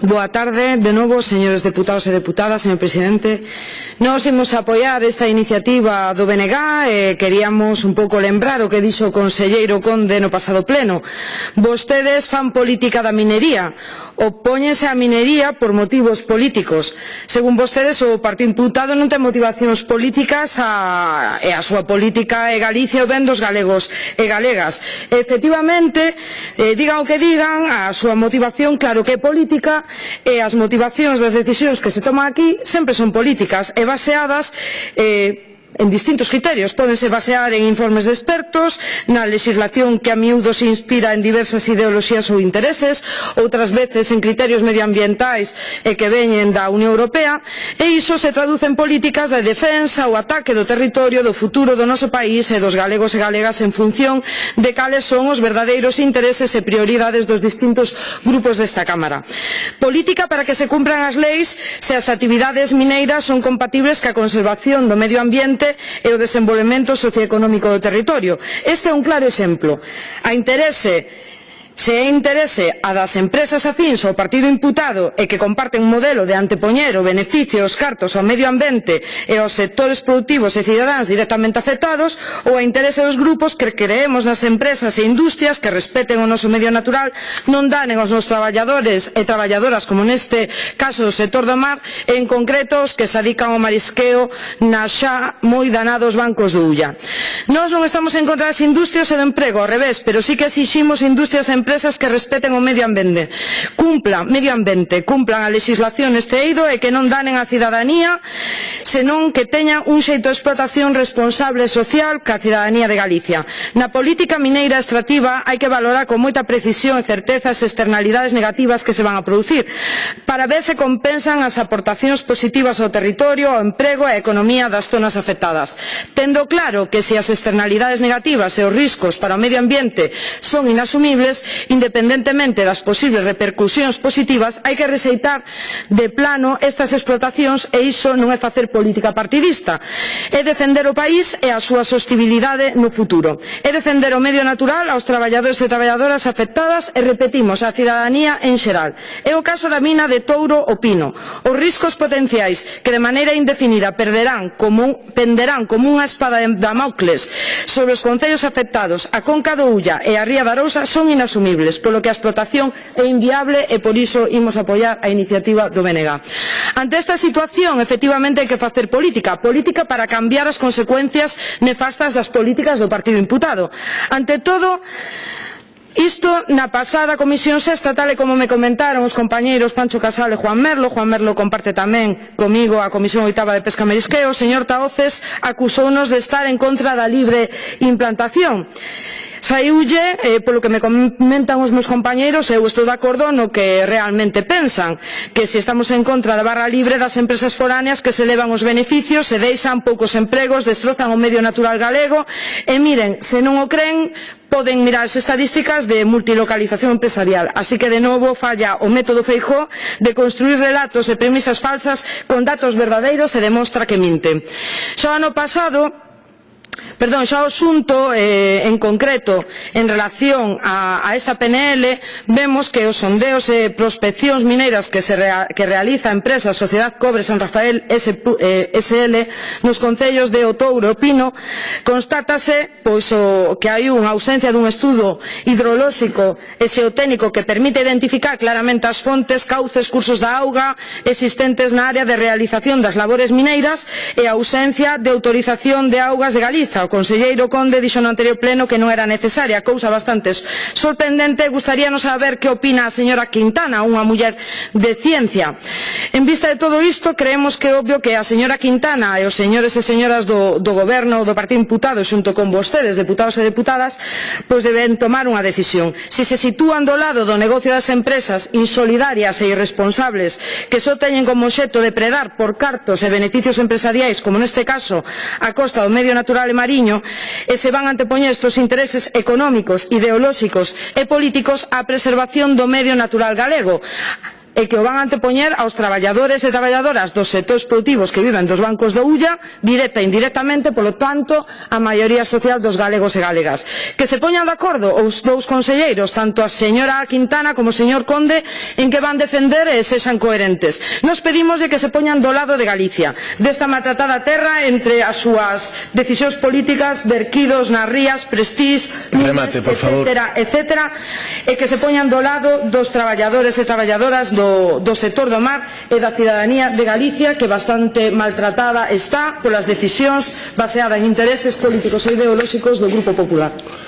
Boa tarde, de novo, señores deputados e deputadas, señor presidente. Nós imos apoiar esta iniciativa do BNG e queríamos un pouco lembrar o que dixo o conselleiro Conde no pasado pleno. Vostedes fan política da minería, opóñense á minería por motivos políticos. Según vostedes, o partido imputado non ten motivacións políticas e a súa política é Galicia o ben dos galegos e galegas. Efectivamente, digan o que digan, a súa motivación claro que é política, e as motivacións das decisións que se toman aquí sempre son políticas e baseadas en distintos criterios. Pódense basear en informes de expertos, na legislación que a miúdo se inspira en diversas ideoloxías ou intereses, outras veces en criterios medioambientais e que veñen da Unión Europea, e iso se traduce en políticas de defensa ou ataque do territorio, do futuro do noso país e dos galegos e galegas en función de cales son os verdadeiros intereses e prioridades dos distintos grupos desta Cámara. Política para que se cumpran as leis se as actividades mineiras son compatibles ca conservación do medio ambiente e o desenvolvemento socioeconómico do territorio. Este é un claro exemplo. Se é interese a das empresas afíns ao partido imputado e que comparten un modelo de antepoñer o beneficio e os cartos ao medio ambiente e aos sectores productivos e cidadáns directamente afectados, ou a interese dos grupos que creemos nas empresas e industrias que respeten o noso medio natural, non danen aos nosos traballadores e traballadoras, como neste caso do sector do mar, e en concreto os que se adican ao marisqueo nas xa moi danados bancos do Ulla. Nós non estamos en contra das industrias e do emprego, ao revés, pero sí que exiximos industrias e empresas que respeten o medio ambiente, cumplan a legislación neste eido e que non danen a cidadanía, senón que teñan un xeito de explotación responsable e social ca cidadanía de Galicia. Na política mineira extractiva hai que valorar con moita precisión e certeza as externalidades negativas que se van a producir, para ver se compensan as aportacións positivas ao territorio, ao emprego e á economía das zonas afectadas. Tendo claro que se as externalidades negativas e os riscos para o medio ambiente son inasumibles, independentemente das posibles repercusións positivas, hai que rexeitar de plano estas explotacións, e iso non é facer política partidista, é defender o país e a súa sostibilidade no futuro, é defender o medio natural, aos traballadores e traballadoras afectadas e, repetimos, a cidadanía en xeral. É o caso da mina de Touro o Pino. Os riscos potenciais que de maneira indefinida penderán como unha espada de Damocles sobre os concellos afectados, a Conca do Ulla e a Ría de Arousa, son inasumibles, polo que a explotación é inviable e por iso imos apoiar a iniciativa do BNG. Ante esta situación, efectivamente, hai que facer política para cambiar as consecuencias nefastas das políticas do partido imputado. Ante todo, isto na pasada Comisión Sexta, tal e como me comentaron os compañeiros Pancho Casal e Juan Merlo comparte tamén comigo a Comisión Oitava de Pesca e Marisqueo, o señor Tahoces acusounos de estar en contra da libre implantación. Saiulle, polo que me comentan os meus compañeiros, eu estou de acordo no que realmente pensan, que se estamos en contra da barra libre das empresas foráneas que se levan os beneficios, se deixan poucos empregos, destrozan o medio natural galego, e miren, se non o creen, poden mirar as estadísticas de multilocalización empresarial. Así que, de novo, falla o método Feijóo de construir relatos e premisas falsas con datos verdadeiros e demostra que minten. Xa o asunto en concreto en relación a esta PNL, vemos que os sondeos e prospeccións mineiras que realiza a empresa Sociedade Cobre San Rafael SL nos concellos de O Touro e O Pino, constátase que hai unha ausencia dun estudo hidrolóxico e xeotécnico que permite identificar claramente as fontes, cauces, cursos da auga existentes na área de realización das labores mineiras, e a ausencia de autorización de augas de Galiza. O conselleiro Conde dixo no anterior pleno que non era necesaria, cousa bastante sorprendente. Gustaríanos saber que opina a señora Quintana, unha muller de ciencia. En vista de todo isto, creemos que é obvio que a señora Quintana e os señores e señoras do goberno do partido imputado, xunto con vostedes, deputados e deputadas, deben tomar unha decisión. Se se sitúan do lado do negocio das empresas insolidarias e irresponsables que só teñen como obxecto depredar por cartos e beneficios empresariais, como neste caso a costa do medio natural e mariño, e se van antepoñer estes intereses económicos, ideolóxicos e políticos á preservación do medio natural galego. e que o van antepoñer aos traballadores e traballadoras dos sectores produtivos que viven dos bancos da Ulla, directa e indirectamente, polo tanto, a maioría social dos galegos e galegas. Que se poñan de acordo os dous conselleiros, tanto a señora Quintana como o señor Conde, en que van defender e sexan coherentes. Nos pedimos de que se poñan do lado de Galicia, desta maltratada terra entre as súas decisións políticas, verquidos nas rías, Prestige, Lunes, etcétera, e que se poñan do lado dos traballadores e traballadoras do sector do mar e da cidadanía de Galicia, que bastante maltratada está polas decisións baseadas en intereses políticos e ideolóxicos do Grupo Popular.